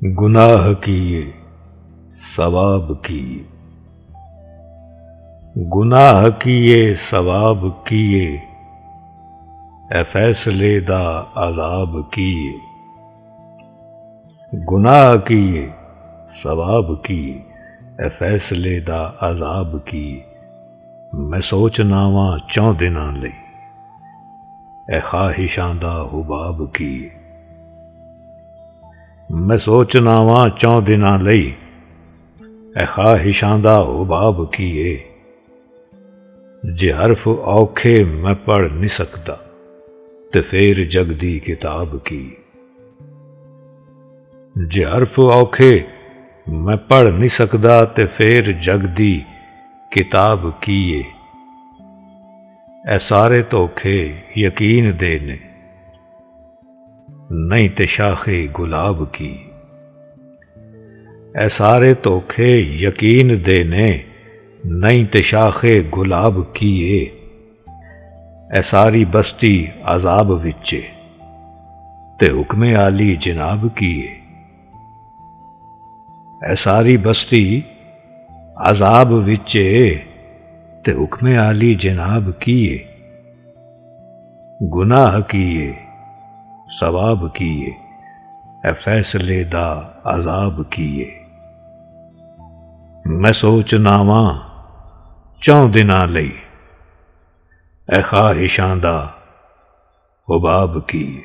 गुनाह किए सवाब किए, गुनाह किए सवाब किए, ए फैसले दा अजाब किए। गुनाह किए सवाब किए, ए फैसले दा अजाब किए। मैं सोचना वां 4 दिनां लई, ए ख्वाहिशां दा हुबाब किए। मैं सोचना वां 4 दिनां लई, ए ख्वाहिशां दा हुबाब किए। जे हरफ औखे मैं पढ़ नहीं सकदा, ते फेर जग दी किताब की। जे हरफ औखे मैं पढ़ नहीं सकदा, ते फेर जग दी किताब कीए। ए सारे धोखे यकीन दे ने, नहीं ते शाखे गुलाब की। ए सारे धोखे यकीन दे ने, नहीं ते शाखे गुलाब किए। ए सारी बस्ती अजाब विचे, ते हुक्मे आली जनाब किए। ए सारी बस्ती अजाब विचे, ते हुक्मे आली जनाब किए। गुनाह किए सवाब किए, ए फैसले दा अजाब किए। मैं सोचना वां 4 दिनां लई, ए ख्वाहिशां दा हुबाब किए।